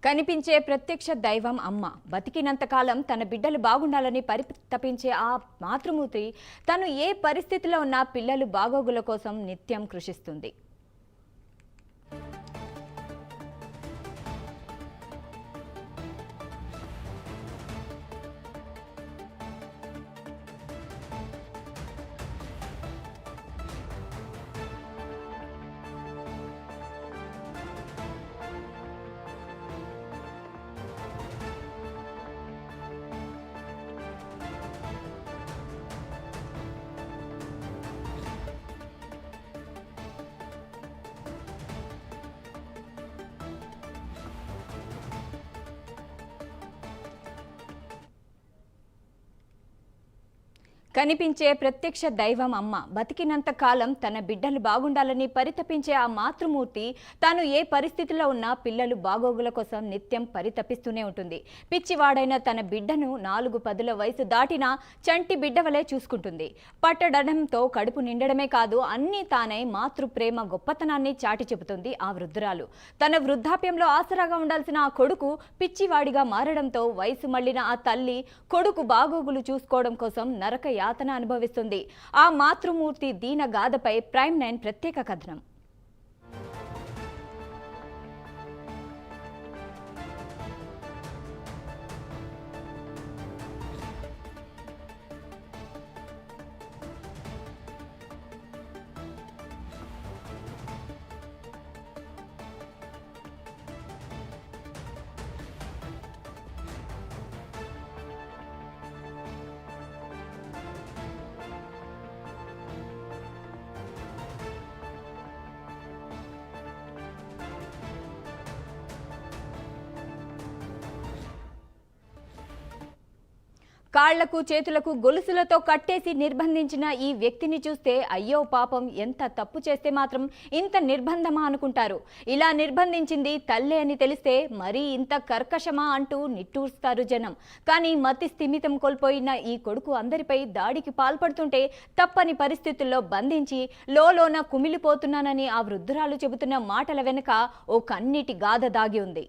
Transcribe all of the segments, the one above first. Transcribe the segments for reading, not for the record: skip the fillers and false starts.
కనిపించే ప్రత్యక్ష దైవం అమ్మ. బతికినంతకాలం తన బిడ్డలు బాగుండాలని పరితపించే ఆ మాతృమూర్తి తను ఏ పరిస్థితిలో ఉన్నా పిల్లలు బాగోగుల కోసం నిత్యం కృషిస్తుంది. కనిపించే ప్రత్యక్ష దైవం అమ్మ. బతికినంత కాలం తన బిడ్డలు బాగుండాలని పరితపించే ఆ మాతృమూర్తి తాను ఏ పరిస్థితిలో ఉన్నా పిల్లలు బాగోగుల కోసం నిత్యం పరితపిస్తూనే ఉంటుంది. పిచ్చివాడైన తన బిడ్డను 4-10 వయసు దాటినా చంటి బిడ్డ వలె చూసుకుంటుంది. పట్టడంతో కడుపు నిండడమే కాదు, అన్నీ తానై మాతృప్రేమ గొప్పతనాన్ని చాటి చెబుతుంది ఆ వృద్ధురాలు. తన వృద్ధాప్యంలో ఆసరాగా ఉండాల్సిన ఆ కొడుకు పిచ్చివాడిగా మారడంతో వయసు మళ్లిన ఆ తల్లి కొడుకు బాగోగులు చూసుకోవడం కోసం నరక యాతన అనుభవిస్తుంది. ఆ మాతృమూర్తి దీన గాథపై ప్రైమ్ 9 ప్రత్యేక కథనం. కాళ్లకు చేతులకు గొలుసులతో కట్టేసి నిర్బంధించిన ఈ వ్యక్తిని చూస్తే అయ్యో పాపం, ఎంత తప్పు చేస్తే మాత్రం ఇంత నిర్బంధమా అనుకుంటారు. ఇలా నిర్బంధించింది తల్లే అని తెలిస్తే మరీ ఇంత కర్కశమా అంటూ నిట్టూరుస్తారు జనం. కానీ మతి స్థిమితం కోల్పోయిన ఈ కొడుకు అందరిపై దాడికి పాల్పడుతుంటే తప్పని పరిస్థితుల్లో బంధించి లోలోన కుమిలిపోతున్నానని ఆ వృద్ధురాలు చెబుతున్న మాటల వెనుక ఓ కన్నీటి గాథ దాగి ఉంది.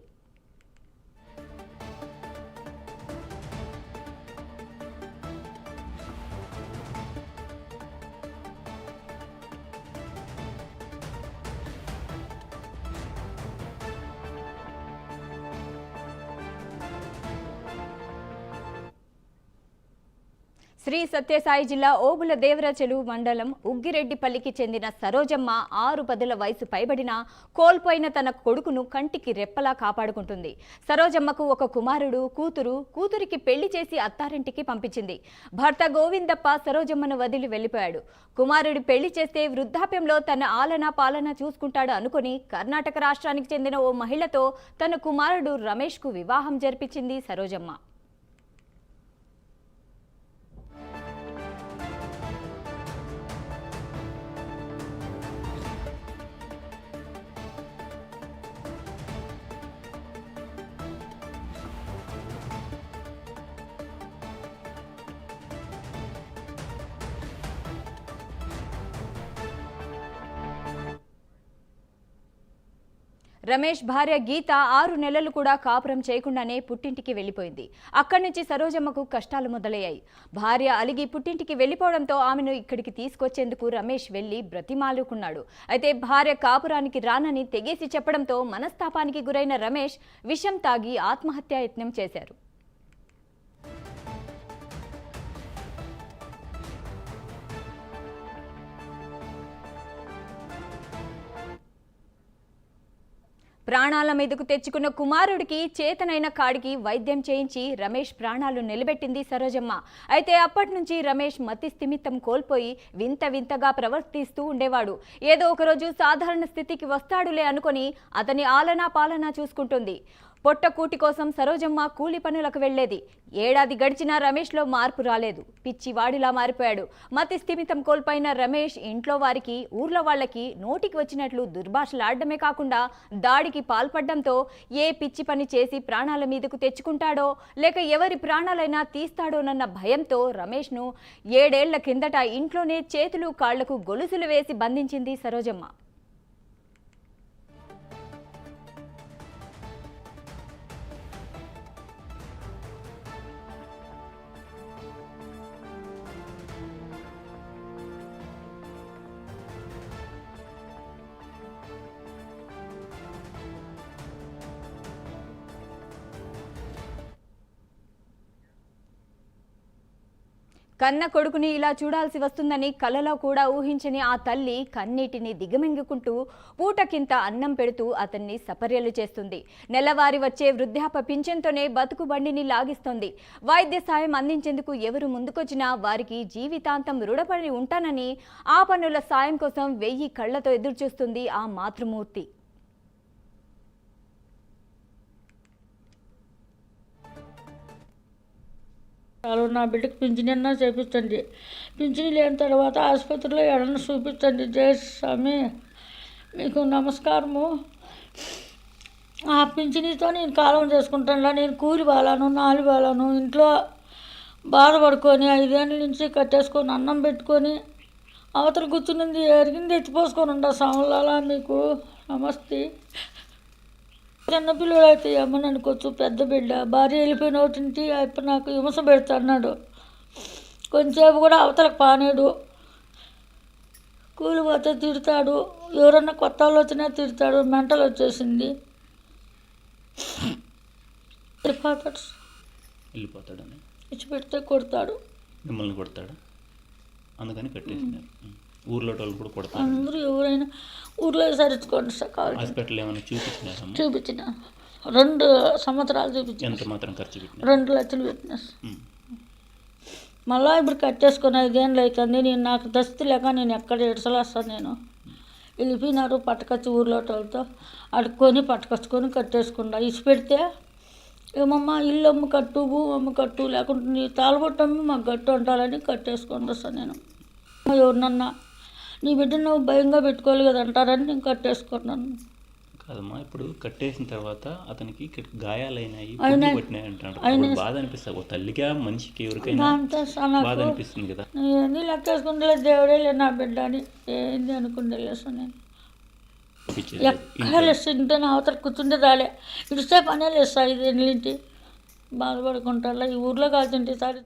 శ్రీ సత్యసాయి జిల్లా ఓబుల దేవరచెలు మండలం ఉగ్గిరెడ్డిపల్లికి చెందిన సరోజమ్మ 6-10 వయసు పైబడిన కోల్పోయిన తన కొడుకును కంటికి రెప్పలా కాపాడుకుంటుంది. సరోజమ్మకు ఒక కుమారుడు, కూతురికి పెళ్లి చేసి అత్తారింటికి పంపించింది. భర్త గోవిందప్ప సరోజమ్మను వదిలి వెళ్లిపోయాడు. కుమారుడి పెళ్లి చేస్తే వృద్ధాప్యంలో తన ఆలనా పాలన చూసుకుంటాడు అనుకుని కర్ణాటక రాష్ట్రానికి చెందిన ఓ మహిళతో తన కుమారుడు రమేష్కు వివాహం జరిపించింది సరోజమ్మ. రమేష్ భార్య గీత 6 నెలలు కూడా కాపురం చేయకుండానే పుట్టింటికి వెళ్లిపోయింది. అక్కడి నుంచి సరోజమ్మకు కష్టాలు మొదలయ్యాయి. భార్య అలిగి పుట్టింటికి వెళ్లిపోవడంతో ఆమెను ఇక్కడికి తీసుకొచ్చేందుకు రమేష్ వెళ్లి బ్రతిమాలుకున్నాడు. అయితే భార్య కాపురానికి రానని తెగేసి చెప్పడంతో మనస్తాపానికి గురైన రమేష్ విషం తాగి ఆత్మహత్యాయత్నం చేశారు. ప్రాణాల మీదకు తెచ్చుకున్న కుమారుడికి చేతనైన కాడికి వైద్యం చేయించి రమేష్ ప్రాణాలు నిలబెట్టింది సరోజమ్మ. అయితే అప్పటి నుంచి రమేష్ మతి స్థిమితం కోల్పోయి వింతగా ప్రవర్తిస్తూ ఉండేవాడు. ఏదో ఒకరోజు సాధారణ స్థితికి వస్తాడులే అనుకుని అతని ఆలనా పాలనా చూసుకుంటుంది. పొట్టకూటి కోసం సరోజమ్మ కూలి పనులకు వెళ్లేది. ఏడాది గడిచినా రమేష్లో మార్పు రాలేదు. పిచ్చివాడిలా మారిపోయాడు. మతి స్థిమితం కోల్పోయిన రమేష్ ఇంట్లో వారికి, ఊర్లో వాళ్లకి నోటికి వచ్చినట్లు దుర్భాషలాడడమే కాకుండా దాడికి పాల్పడడంతో ఏ పిచ్చి పని చేసి ప్రాణాల మీదకు తెచ్చుకుంటాడో లేక ఎవరి ప్రాణాలైనా తీస్తాడోనన్న భయంతో రమేష్ను 7 ఏళ్ల కిందట ఇంట్లోనే చేతులు కాళ్లకు గొలుసులు వేసి బంధించింది సరోజమ్మ. కన్న కొడుకుని ఇలా చూడాల్సి వస్తుందని కలలో కూడా ఊహించని ఆ తల్లి కన్నీటిని దిగమింగుకుంటూ పూటకింత అన్నం పెడుతూ అతన్ని సపర్యలు చేస్తుంది. నెలవారీ వచ్చే వృద్ధాప్య పింఛన్తోనే బతుకు బండిని లాగిస్తోంది. వైద్య సాయం అందించేందుకు ఎవరు ముందుకొచ్చినా వారికి జీవితాంతం రుణపడి ఉంటానని ఆ పనుల సాయం కోసం 1000 కళ్లతో ఎదురుచూస్తుంది ఆ మాతృమూర్తి. నా బిడ్డకి పింఛన్ అన్నా చేపించండి, పింఛన్ లేని తర్వాత ఆసుపత్రిలో ఎడన్నా చూపించండి. జయ స్వామి మీకు నమస్కారము. ఆ పింఛనీతో నేను కాలం చేసుకుంటాను. నేను కూలి బాలాను, నాలి బాలాను, ఇంట్లో బాధపడుకొని 5 ఏళ్ళ నుంచి కట్టేసుకొని అన్నం పెట్టుకొని అవతల కూర్చునింది ఎరిగింది ఎత్తిపోసుకొని ఉండా సాములాలా. మీకు నమస్తే. చిన్నపిల్లలు అయితే అమ్మ అనుకోవచ్చు, పెద్ద బిడ్డ భార్య వెళ్ళిపోయిన ఒకటింటి అయిపోయి నాకు హింస పెడతాడు. కొంచెంసేపు కూడా అవతలకు పానేడు, కూలి పోతే తిడతాడు, ఎవరన్నా కొత్త వాళ్ళు వచ్చినా తిడతాడు. మెంటలు వచ్చేసింది. వెళ్ళిపోతాడని ఇచ్చి పెడితే కొడతాడు, మిమ్మల్ని కొడతాడు. అందుకని కట్టేసినారు. ఊర్లో వాళ్ళు కూడా కొడతారు. అందరూ ఎవరైనా ఊర్లో సరించుకోండి సార్. హాస్పిటల్ ఏమైనా చూపించినారా? చూపించిన 2 సంవత్సరాలు చూపించిన. ఎంత మాత్రం ఖర్చు పెట్టినా? 2 లక్షలు పెట్టిన. మళ్ళీ ఇప్పుడు కట్టేసుకొని 5 ఏళ్ళు అవుతుంది. నేను నాకు దస్తి లేక నేను ఎక్కడ ఎడసలు వస్తాను. నేను వెళ్ళిపోయినారు పట్టుకొచ్చి ఊర్లో వాళ్ళతో అడుక్కొని పట్టుకొచ్చుకొని కట్టేసుకుంటా. ఇచ్చి పెడితే ఏమమ్మా ఇల్లు అమ్మ కట్టు, భూమి అమ్మ కట్టు, లేకుంటే నీ తాళబొట్టమ్మ మాకు గట్టు అంటారని కట్టేసుకొని వస్తాను. నేను ఎవరినన్నా నీ బిడ్డ నువ్వు భయంగా పెట్టుకోవాలి కదా అంటారని నేను కట్టేసుకున్నాను. కాదమ్మా, ఇప్పుడు కట్టేసిన తర్వాత అతనికి గాయాలైనాయి, పట్టినాయి అంటారు. బాధ అనిపిస్తుంది తల్లిగా, మనిషికి, ఎవరికైనా బాధ అనిపిస్తుంది కదా. ఏంది లెక్కేసుకుంటే దేవుడే లే నా బిడ్డ అని ఏంది అనుకుంటే లేసు. నేను ఎక్కడ లేస్తా, ఇంట్లో అవతల కూర్చుంటే రాలే, ఇడిస్తే పనే లేస్తా. 5 ఏళ్ళ నుంచి బాధపడుకుంటా. ఈ ఊర్లో కాల్చుంటే సరే